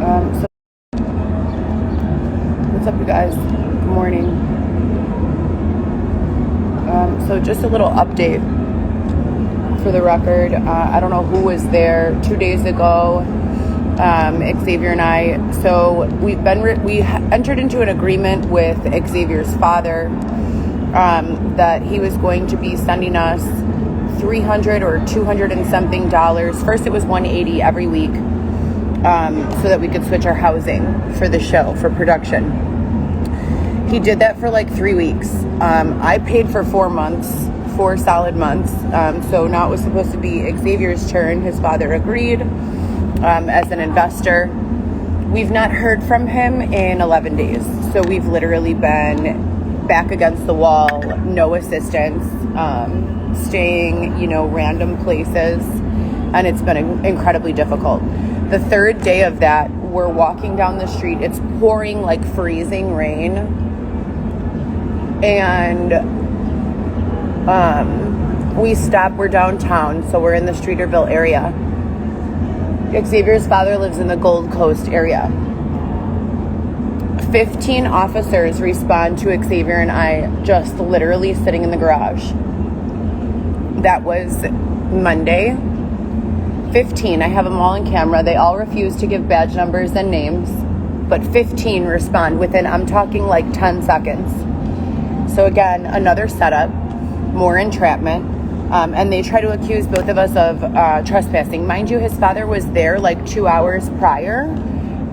So what's up, you guys? Good morning. So just a little update for the record. I don't know who was there 2 days ago. Xavier and I. So we entered into an agreement with Xavier's father that he was going to be sending us $300 or $200 and something dollars. First, it was $180 every week. So that we could switch our housing for the show, for production. He did that for like 3 weeks. I paid for 4 months, 4 solid months. So now it was supposed to be Xavier's turn. His father agreed as an investor. We've not heard from him in 11 days. So we've literally been back against the wall, no assistance, staying, random places. And it's been incredibly difficult. The third day of that, we're walking down the street. It's pouring like freezing rain. And we stop. We're downtown, so we're in the Streeterville area. Xavier's father lives in the Gold Coast area. 15 officers respond to Xavier and I just literally sitting in the garage. That was Monday. 15, I have them all on camera. They all refuse to give badge numbers and names, but 15 respond within, I'm talking like 10 seconds. So again, another setup, more entrapment, and they try to accuse both of us of trespassing. Mind you, his father was there like 2 hours prior,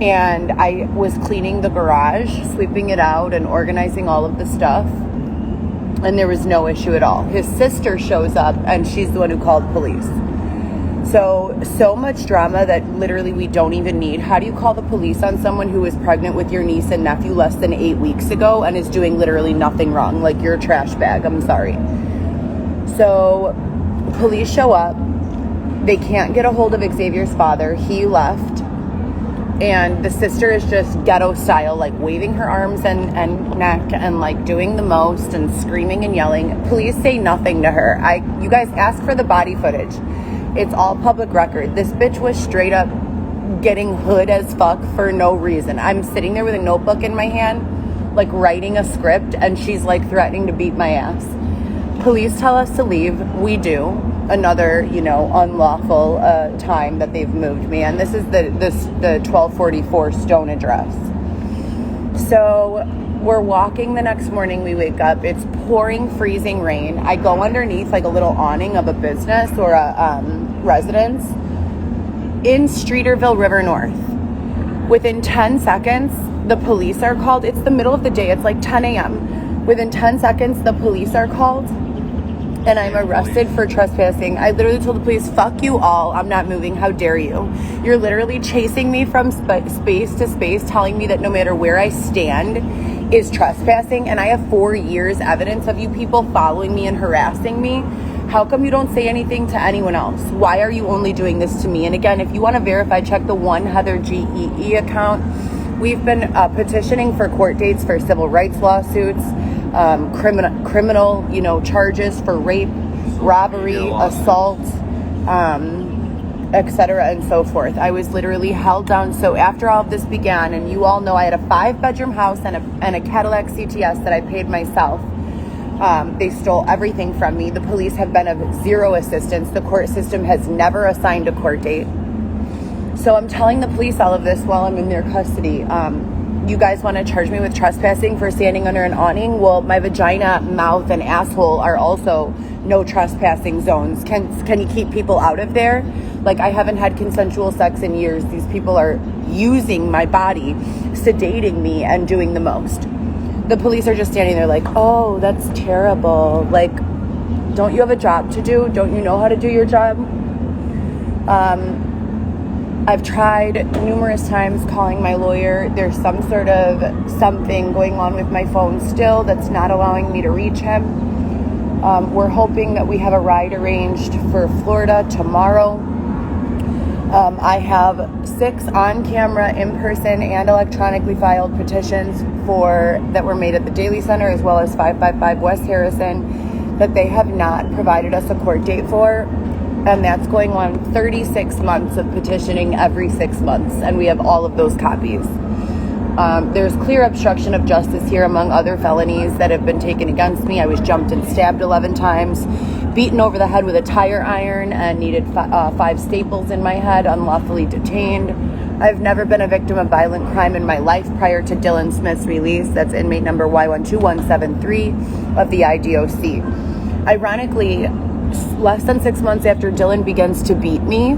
and I was cleaning the garage, sweeping it out and organizing all of the stuff, and there was no issue at all. His sister shows up, and she's the one who called police. So much drama that literally we don't even need. How do you call the police on someone who was pregnant with your niece and nephew less than 8 weeks ago and is doing literally nothing wrong? Like, you're a trash bag. I'm sorry. So police show up. They can't get a hold of Xavier's father. He left. And the sister is just ghetto style, like waving her arms and neck and like doing the most and screaming and yelling. Police say nothing to her. You guys ask for the body footage. It's all public record. This bitch was straight up getting hood as fuck for no reason. I'm sitting there with a notebook in my hand, like writing a script, and she's like threatening to beat my ass. Police tell us to leave. We do. Another, unlawful time that they've moved me. And this is the 1244 Stone address. So we're walking the next morning. We wake up. It's pouring, freezing rain. I go underneath like a little awning of a business or a residence in Streeterville River North. Within 10 seconds, the police are called. It's the middle of the day. It's like 10 a.m. Within 10 seconds, the police are called, and I'm arrested for trespassing. I literally told the police, fuck you all. I'm not moving. How dare you? You're literally chasing me from space to space, telling me that no matter where I stand is trespassing, and I have 4 years evidence of you people following me and harassing me. How come you don't say anything to anyone else? Why are you only doing this to me? And again, if you want to verify, check the one Heather GEE account. We've been petitioning for court dates for civil rights lawsuits, criminal, charges for rape, robbery, assault, etc. and so forth. I was literally held down. So after all of this began, and you all know I had a 5-bedroom house and a Cadillac CTS that I paid myself. They stole everything from me. The police have been of zero assistance. The court system has never assigned a court date. So I'm telling the police all of this while I'm in their custody. You guys want to charge me with trespassing for standing under an awning? Well, my vagina, mouth, and asshole are also no trespassing zones. Can you keep people out of there? Like, I haven't had consensual sex in years. These people are using my body, sedating me, and doing the most. The police are just standing there like, oh, that's terrible. Like, don't you have a job to do? Don't you know how to do your job? I've tried numerous times calling my lawyer. There's some sort of something going on with my phone still that's not allowing me to reach him. We're hoping that we have a ride arranged for Florida tomorrow. I have 6 on-camera, in-person, and electronically filed petitions that were made at the Daily Center, as well as 555 West Harrison, that they have not provided us a court date for. And that's going on 36 months of petitioning every 6 months. And we have all of those copies. There's clear obstruction of justice here, among other felonies that have been taken against me. I was jumped and stabbed 11 times, beaten over the head with a tire iron, and needed 5 staples in my head, unlawfully detained. I've never been a victim of violent crime in my life prior to Dylan Smith's release. That's inmate number Y12173 of the IDOC. Ironically, less than 6 months after Dylan begins to beat me,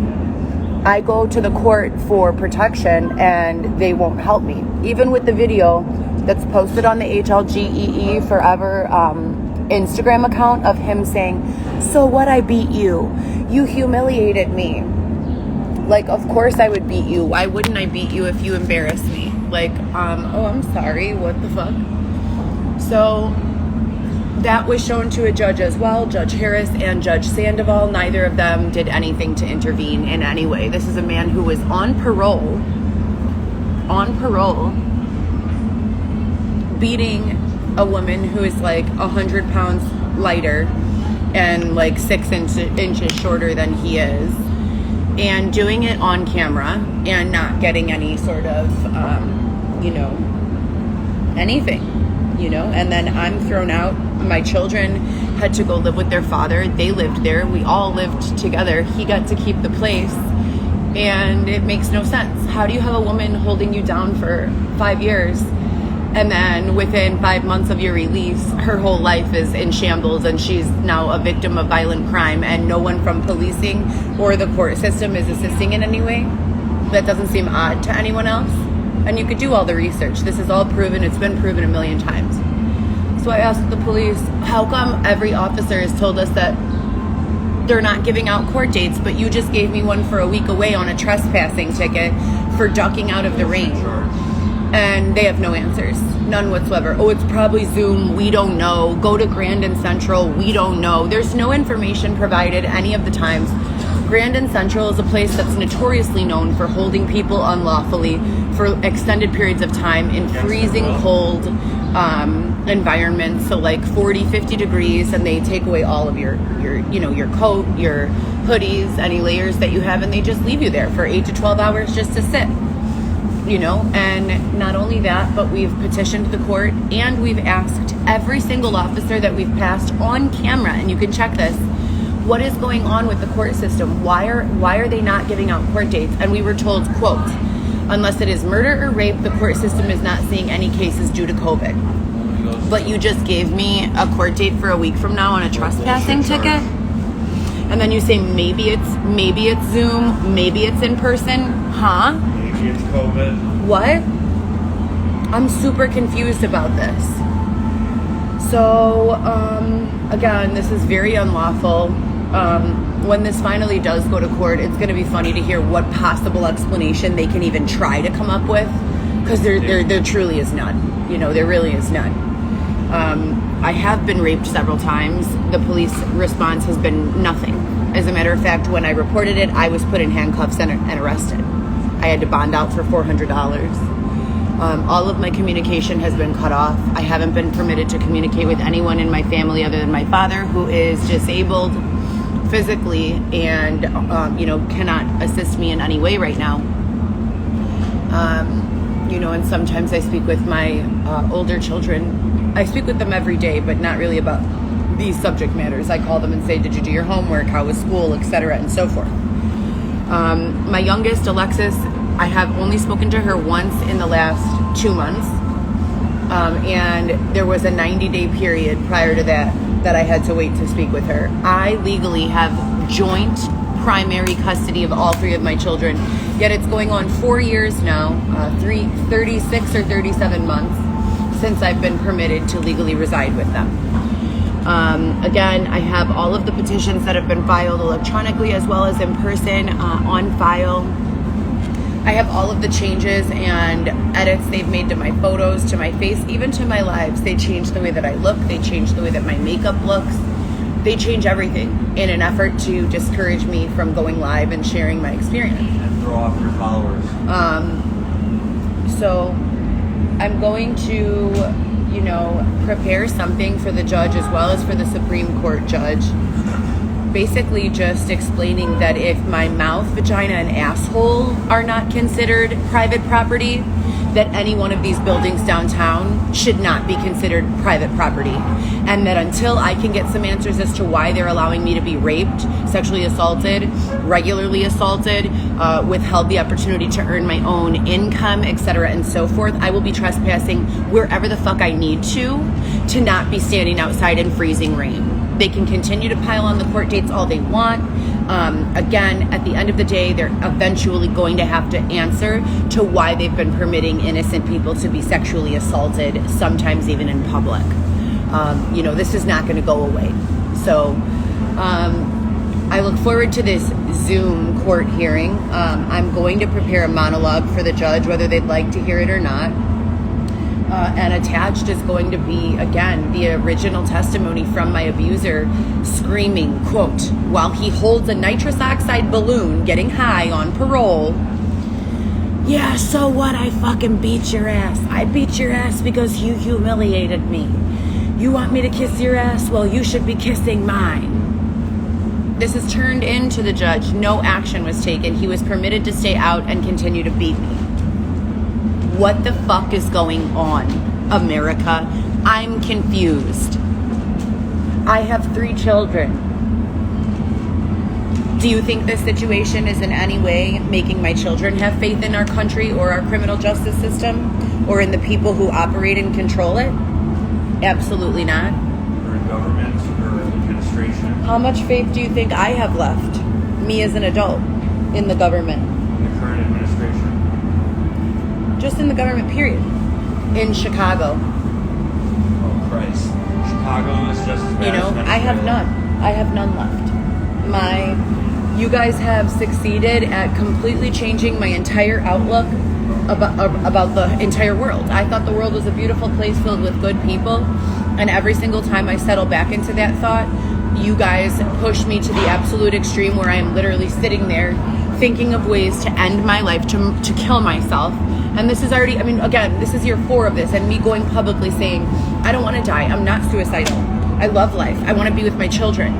I go to the court for protection and they won't help me. Even with the video that's posted on the HLGEE Forever Instagram account of him saying, "So what, I beat you? You humiliated me." Like, of course I would beat you. Why wouldn't I beat you if you embarrassed me? Like, oh, I'm sorry. What the fuck? So that was shown to a judge as well, Judge Harris and Judge Sandoval. Neither of them did anything to intervene in any way. This is a man who was on parole, beating a woman who is like 100 pounds lighter and like 6 inches shorter than he is, and doing it on camera and not getting any sort of, anything, and then I'm thrown out. My children had to go live with their father. They lived there. We all lived together. He got to keep the place, and it makes no sense. How do you have a woman holding you down for 5 years, and then within 5 months of your release, her whole life is in shambles and she's now a victim of violent crime, and no one from policing or the court system is assisting in any way? That doesn't seem odd to anyone else. And you could do all the research. This is all proven. It's been proven a million times. So I asked the police, how come every officer has told us that they're not giving out court dates, but you just gave me one for a week away on a trespassing ticket for ducking out of the rain? And they have no answers, none whatsoever. Oh, it's probably Zoom, we don't know. Go to Grand and Central, we don't know. There's no information provided any of the times. Grand and Central is a place that's notoriously known for holding people unlawfully for extended periods of time in freezing cold environments, so like 40, 50 degrees, and they take away all of your coat, your hoodies, any layers that you have, and they just leave you there for 8 to 12 hours just to sit. And not only that, but we've petitioned the court and we've asked every single officer that we've passed on camera, and you can check this, what is going on with the court system? Why are they not giving out court dates? And we were told, quote, unless it is murder or rape, the court system is not seeing any cases due to COVID. But you just gave me a court date for a week from now on a trespassing ticket? And then you say maybe it's Zoom, maybe it's in person, huh? It's COVID. What? I'm super confused about this. So, again, this is very unlawful. When this finally does go to court, it's going to be funny to hear what possible explanation they can even try to come up with, because there truly is none. There really is none. I have been raped several times. The police response has been nothing. As a matter of fact, when I reported it, I was put in handcuffs and arrested. I had to bond out for $400. All of my communication has been cut off. I haven't been permitted to communicate with anyone in my family other than my father, who is disabled physically and, cannot assist me in any way right now. And sometimes I speak with my older children. I speak with them every day, but not really about these subject matters. I call them and say, did you do your homework? How was school? Etc. and so forth. My youngest, Alexis, I have only spoken to her once in the last 2 months. And there was a 90-day period prior to that I had to wait to speak with her. I legally have joint primary custody of all 3 of my children, yet it's going on 4 years now, 36 or 37 months since I've been permitted to legally reside with them. Again, I have all of the petitions that have been filed electronically as well as in person on file. I have all of the changes and edits they've made to my photos, to my face, even to my lives. They changed the way that I look. They changed the way that my makeup looks. They change everything in an effort to discourage me from going live and sharing my experience. And throw off your followers. So I'm going to, prepare something for the judge as well as for the Supreme Court judge basically just explaining that if my mouth, vagina, and asshole are not considered private property, that any one of these buildings downtown should not be considered private property. And that until I can get some answers as to why they're allowing me to be raped, sexually assaulted, regularly assaulted, withheld the opportunity to earn my own income, etc. and so forth, I will be trespassing wherever the fuck I need to not be standing outside in freezing rain. They can continue to pile on the court dates all they want. Again, at the end of the day, they're eventually going to have to answer to why they've been permitting innocent people to be sexually assaulted, sometimes even in public. This is not going to go away. So I look forward to this Zoom court hearing. I'm going to prepare a monologue for the judge, whether they'd like to hear it or not. And attached is going to be, again, the original testimony from my abuser screaming, quote, while he holds a nitrous oxide balloon getting high on parole, "Yeah, so what? I fucking beat your ass. I beat your ass because you humiliated me. You want me to kiss your ass? Well, you should be kissing mine." This is turned into the judge. No action was taken. He was permitted to stay out and continue to beat me. What the fuck is going on, America? I'm confused. I have 3 children. Do you think this situation is in any way making my children have faith in our country or our criminal justice system or in the people who operate and control it? Absolutely not. Or in government or administration? How much faith do you think I have left, me as an adult, in the government? The current administration? Just in the government, period. In Chicago. Oh, Christ. Chicago is just as bad as Venezuela. I have none. I have none left. You guys have succeeded at completely changing my entire outlook about the entire world. I thought the world was a beautiful place filled with good people, and every single time I settle back into that thought, you guys push me to the absolute extreme where I am literally sitting there thinking of ways to end my life, to kill myself. And this is already, again, this is year 4 of this, and me going publicly saying, I don't want to die. I'm not suicidal. I love life. I want to be with my children.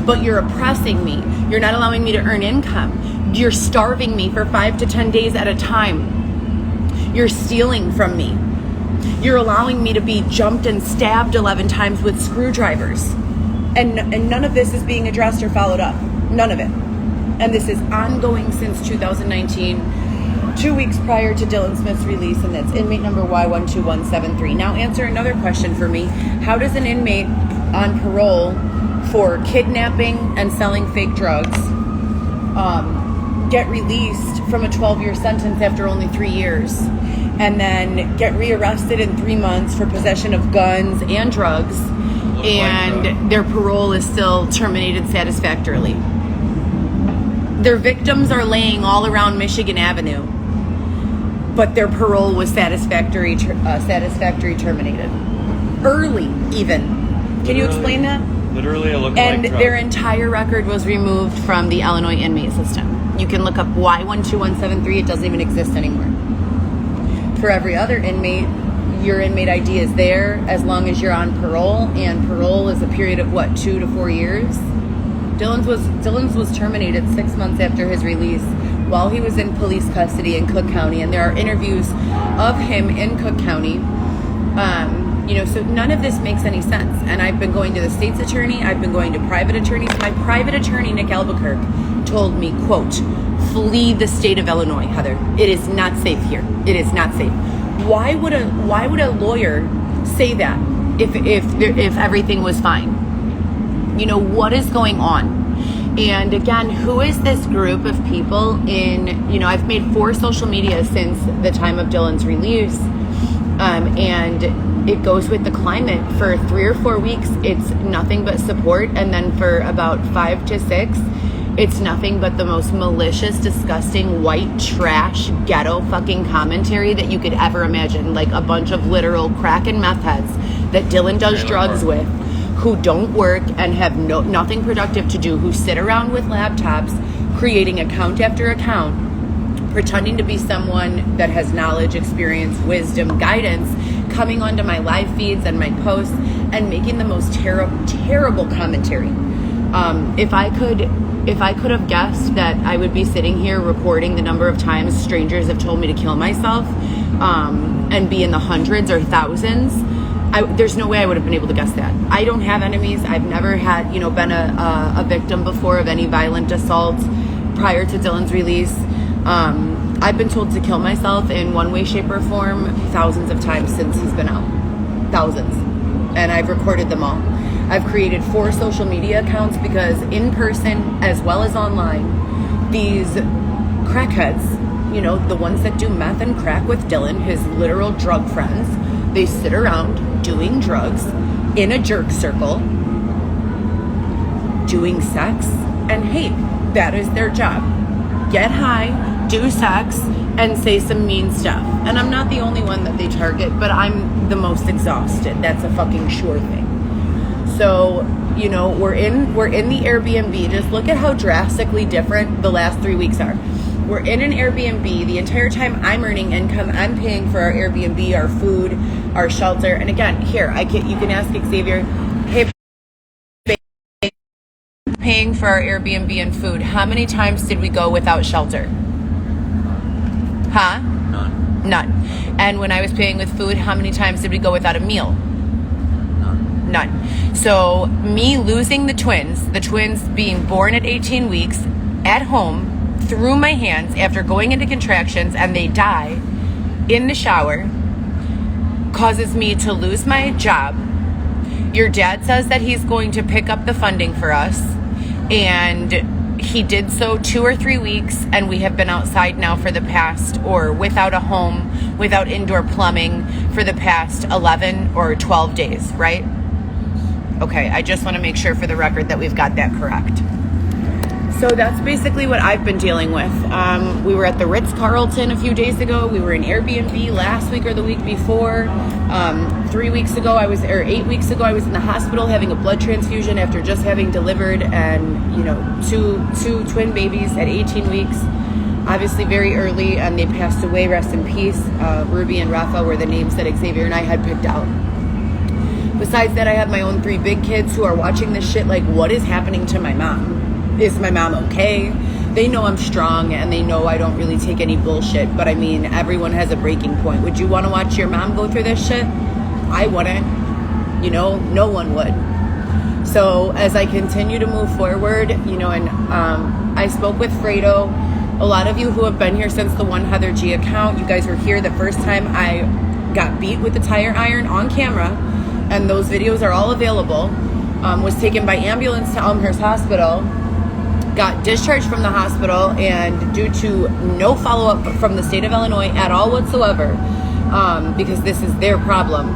But you're oppressing me. You're not allowing me to earn income. You're starving me for 5 to 10 days at a time. You're stealing from me. You're allowing me to be jumped and stabbed 11 times with screwdrivers. And none of this is being addressed or followed up. None of it. And this is ongoing since 2019, 2 weeks prior to Dylan Smith's release, and that's inmate number Y12173. Now answer another question for me. How does an inmate on parole for kidnapping and selling fake drugs get released from a 12-year sentence after only 3 years, and then get rearrested in 3 months for possession of guns and drugs, and their parole is still terminated satisfactorily? Their victims are laying all around Michigan Avenue, but their parole was satisfactory terminated. Early, even. Can you explain that? Literally a lookalike And drug. their entire record was removed from the Illinois inmate system. You can look up Y12173. It doesn't even exist anymore. For every other inmate, your inmate ID is there as long as you're on parole, and parole is a period of 2 to 4 years. Dylan's was terminated 6 months after his release while he was in police custody in Cook County, and there are interviews of him in Cook County. So none of this makes any sense. And I've been going to the state's attorney. I've been going to private attorneys. My private attorney, Nick Albuquerque, told me, quote, "Flee the state of Illinois, Heather. It is not safe here. It is not safe." Why would a lawyer say that if everything was fine? What is going on? And again, who is this group of people I've made 4 social media since the time of Dylan's release. And it goes with the climate. For 3 or 4 weeks, it's nothing but support. And then for about 5 to 6, it's nothing but the most malicious, disgusting, white trash, ghetto fucking commentary that you could ever imagine. Like a bunch of literal crack and meth heads that Dylan does drugs with, who don't work and have nothing productive to do, who sit around with laptops, creating account after account, pretending to be someone that has knowledge, experience, wisdom, guidance, coming onto my live feeds and my posts and making the most terrible commentary. If I could have guessed that I would be sitting here recording the number of times strangers have told me to kill myself, and be in the hundreds or thousands, there's no way I would have been able to guess that. I don't have enemies. I've never had, been a victim before of any violent assault prior to Dylan's release. I've been told to kill myself in one way, shape, or form thousands of times since he's been out. Thousands. And I've recorded them all. I've created 4 social media accounts because in person as well as online, these crackheads, the ones that do meth and crack with Dylan, his literal drug friends, they sit around doing drugs in a jerk circle, doing sex and hate. That is their job. Get high, do sex, and say some mean stuff. And I'm not the only one that they target, but I'm the most exhausted. That's a fucking sure thing. So, we're in the Airbnb. Just look at how drastically different the last 3 weeks are. We're in an Airbnb. The entire time I'm earning income, I'm paying for our Airbnb, our food, our shelter. And again, here, you can ask Xavier, hey, paying for our Airbnb and food, how many times did we go without shelter? Huh? None. And when I was paying with food, how many times did we go without a meal? None. So me losing the twins being born at 18 weeks at home through my hands after going into contractions, and they die in the shower, causes me to lose my job. Your dad says that he's going to pick up the funding for us, and he did so 2 or 3 weeks, and we have been outside now for the past, or without a home, without indoor plumbing for the past 11 or 12 days, right? Okay, I just want to make sure for the record that we've got that correct. So that's basically what I've been dealing with. We were at the Ritz-Carlton a few days ago. We were in Airbnb last week or the week before. 8 weeks ago, I was in the hospital having a blood transfusion after just having delivered two twin babies at 18 weeks. Obviously very early, and they passed away, rest in peace. Ruby and Rafa were the names that Xavier and I had picked out. Besides that, I have my own 3 big kids who are watching this shit like, what is happening to my mom? Is my mom okay? They know I'm strong, and they know I don't really take any bullshit, but I mean, everyone has a breaking point. Would you want to watch your mom go through this shit? I wouldn't. No one would. So as I continue to move forward, I spoke with Fredo. A lot of you who have been here since the One Heather G account, you guys were here the first time I got beat with the tire iron on camera, and those videos are all available. Was taken by ambulance to Elmhurst Hospital, got discharged from the hospital, and due to no follow-up from the state of Illinois at all whatsoever, because this is their problem,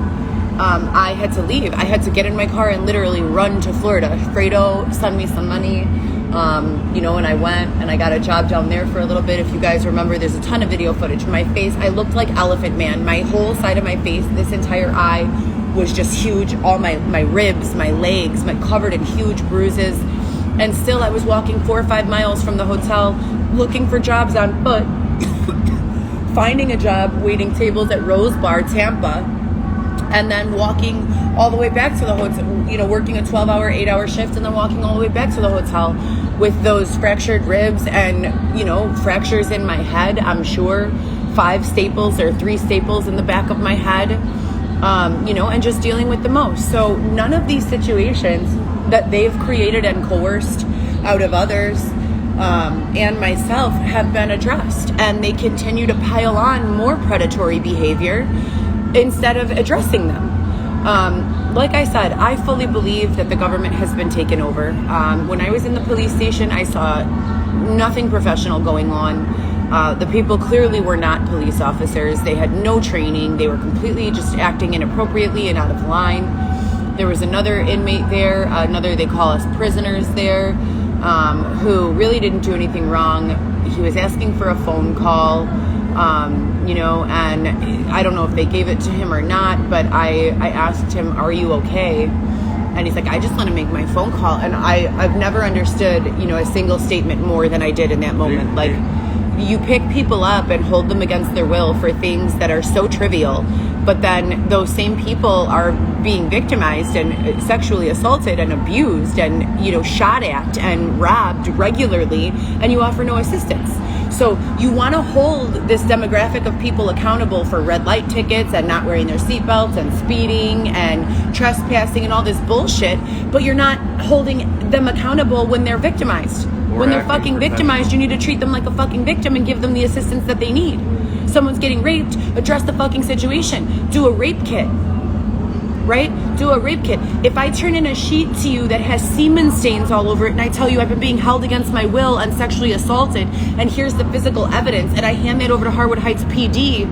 I had to leave. I had to get in my car and literally run to Florida. Fredo sent me some money, and I went and I got a job down there for a little bit. If you guys remember, there's a ton of video footage. My face, I looked like Elephant Man. My whole side of my face, this entire eye was just huge. All my ribs, my legs, covered in huge bruises. And still I was walking 4 or 5 miles from the hotel looking for jobs on foot, finding a job waiting tables at Rose Bar, Tampa, and then walking all the way back to the hotel, working a 12-hour, 8-hour shift, and then walking all the way back to the hotel with those fractured ribs and, fractures in my head, I'm sure, 5 staples or 3 staples in the back of my head, and just dealing with the most. So none of these situations that they've created and coerced out of others and myself have been addressed, and they continue to pile on more predatory behavior instead of addressing them. Like I said, I fully believe that the government has been taken over. When I was in the police station, I saw nothing professional going on. The people clearly were not police officers. They had no training. They were completely just acting inappropriately and out of line. There was another inmate there, they call us prisoners there, who really didn't do anything wrong. He was asking for a phone call, and I don't know if they gave it to him or not, but I asked him, are you okay? And he's like, I just want to make my phone call. And I've never understood, a single statement more than I did in that moment. you pick people up and hold them against their will for things that are so trivial, but then those same people are being victimized and sexually assaulted and abused and, you know, shot at and robbed regularly, and you offer no assistance. So you want to hold this demographic of people accountable for red light tickets and not wearing their seatbelts and speeding and trespassing and all this bullshit, but you're not holding them accountable when they're victimized. When they're fucking victimized, you need to treat them like a fucking victim and give them the assistance that they need. Someone's getting raped, address the fucking situation. Do a rape kit. Right? Do a rape kit. If I turn in a sheet to you that has semen stains all over it and I tell you I've been being held against my will and sexually assaulted, and here's the physical evidence, and I hand that over to Harwood Heights PD,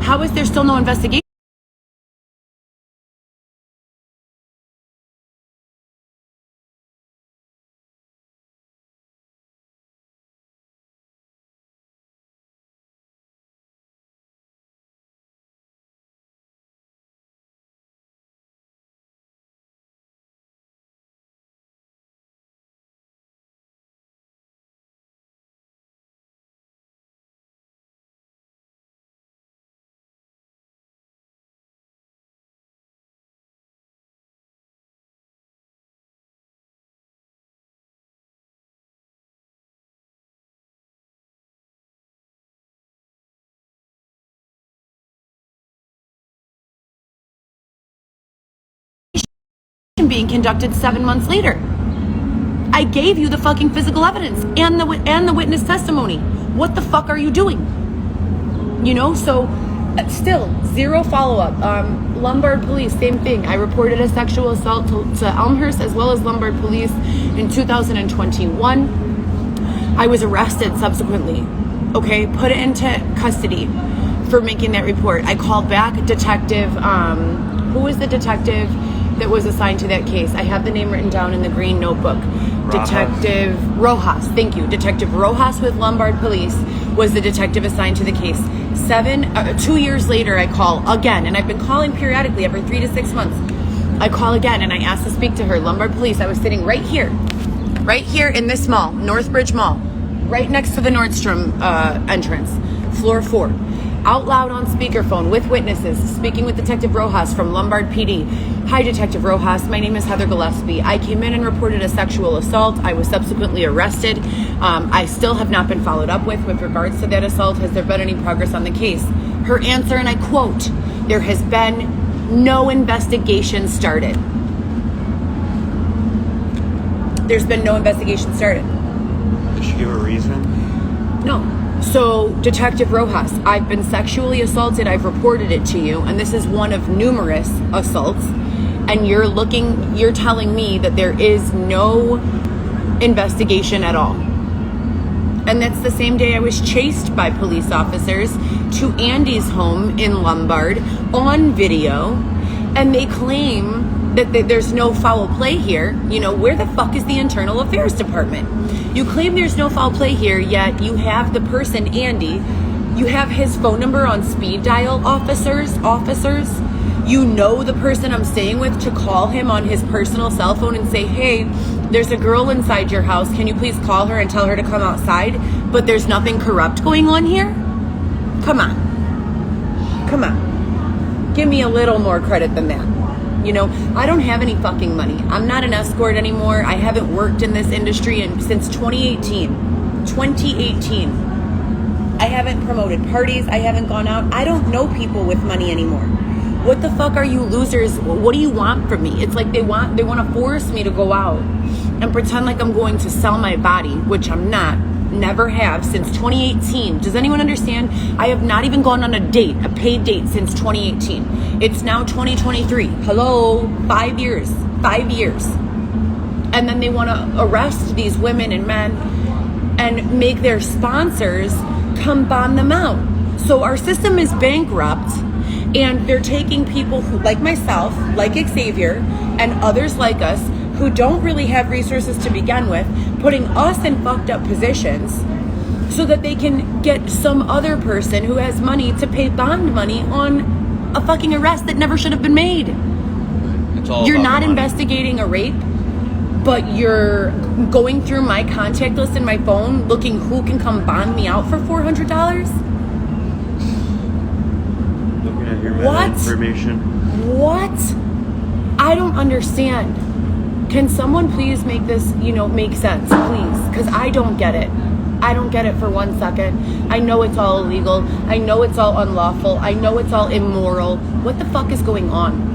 how is there still no investigation? Being conducted 7 months later. I gave you the fucking physical evidence and the witness testimony. What the fuck are you doing? You know, so still zero follow-up. Lombard Police, same thing. I reported a sexual assault to Elmhurst as well as Lombard Police in 2021. I was arrested subsequently. Okay, put it into custody for making that report. I called back detective, who was the detective that was assigned to that case? I have the name written down in the green notebook. Detective Rojas, thank you. Detective Rojas with Lombard Police was the detective assigned to the case. 2 years later, I call again, and I've been calling periodically every 3 to 6 months. I call again, and I asked to speak to her. Lombard Police, I was sitting right here in this mall, Northbridge Mall, right next to the Nordstrom entrance, floor 4. Out loud on speakerphone with witnesses, speaking with Detective Rojas from Lombard PD. Hi, Detective Rojas. My name is Heather Gillespie. I came in and reported a sexual assault. I was subsequently arrested. I still have not been followed up with regards to that assault. Has there been any progress on the case? Her answer, and I quote, "There has been no investigation started." There's been no investigation started. Did she give a reason? No. So, Detective Rojas, I've been sexually assaulted. I've reported it to you, and this is one of numerous assaults. And you're telling me that there is no investigation at all. And that's the same day I was chased by police officers to Andy's home in Lombard on video, and they claim that there's no foul play here. You know, where the fuck is the Internal Affairs Department? You claim there's no foul play here, yet you have the person, Andy, you have his phone number on speed dial, officers. You know the person I'm staying with to call him on his personal cell phone and say, hey, there's a girl inside your house. Can you please call her and tell her to come outside? But there's nothing corrupt going on here? Come on. Give me a little more credit than that. You know, I don't have any fucking money. I'm not an escort anymore. I haven't worked in this industry since 2018. I haven't promoted parties. I haven't gone out. I don't know people with money anymore. What the fuck are you losers? What do you want from me? It's like they want to force me to go out and pretend like I'm going to sell my body, which I'm not. Never have since 2018. Does anyone understand? I have not even gone on a paid date since 2018. It's now 2023. Hello, 5 years. And then they want to arrest these women and men and make their sponsors come bomb them out. So our system is bankrupt, And they're taking people who, like myself, like Xavier, and others like us, who don't really have resources to begin with, putting us in fucked up positions so that they can get some other person who has money to pay bond money on a fucking arrest that never should have been made. It's all You're about not money. investigating a rape, but you're going through my contact list in my phone looking who can come bond me out for $400? Looking at your What? information. What? I don't understand. Can someone please make this, make sense, please? Because I don't get it. I don't get it for 1 second. I know it's all illegal. I know it's all unlawful. I know it's all immoral. What the fuck is going on?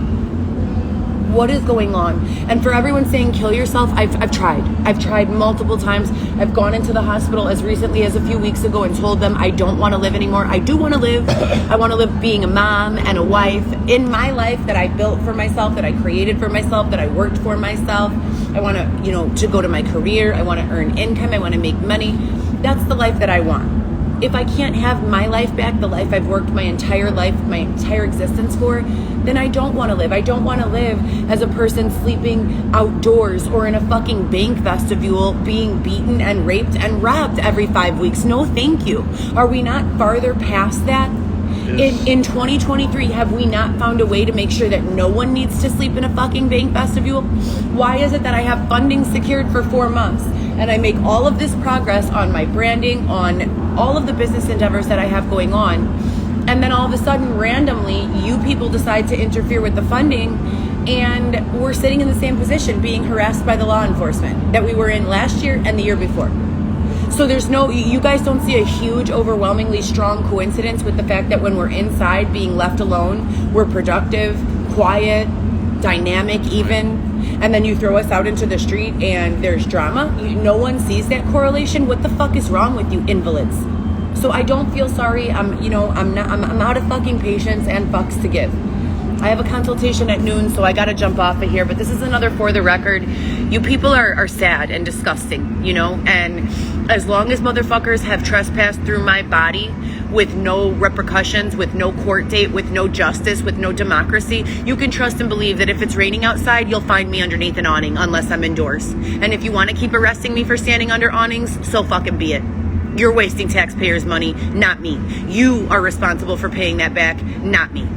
What is going on? And for everyone saying kill yourself, I've tried. I've tried multiple times. I've gone into the hospital as recently as a few weeks ago and told them I don't want to live anymore. I do want to live. I want to live being a mom and a wife in my life that I built for myself, that I created for myself, that I worked for myself. I want to, to go to my career. I want to earn income. I want to make money. That's the life that I want. If I can't have my life back, the life I've worked my entire life, my entire existence for, then I don't want to live. I don't want to live as a person sleeping outdoors or in a fucking bank vestibule being beaten and raped and robbed every 5 weeks. No, thank you. Are we not farther past that? Yes. In 2023, have we not found a way to make sure that no one needs to sleep in a fucking bank vestibule? Why is it that I have funding secured for 4 months and I make all of this progress on my branding, on all of the business endeavors that I have going on, and then all of a sudden, randomly, you people decide to interfere with the funding, and we're sitting in the same position, being harassed by the law enforcement that we were in last year and the year before. So you guys don't see a huge, overwhelmingly strong coincidence with the fact that when we're inside being left alone, we're productive, quiet, dynamic even, and then you throw us out into the street and there's drama. No one sees that correlation. What the fuck is wrong with you invalids? So I don't feel sorry. I'm out of fucking patience and fucks to give. I have a consultation at noon, so I gotta jump off of here, but this is another For the Record. You people are sad and disgusting, and as long as motherfuckers have trespassed through my body with no repercussions, with no court date, with no justice, with no democracy, you can trust and believe that if it's raining outside, you'll find me underneath an awning unless I'm indoors. And if you want to keep arresting me for standing under awnings, so fucking be it. You're wasting taxpayers' money, not me. You are responsible for paying that back, not me.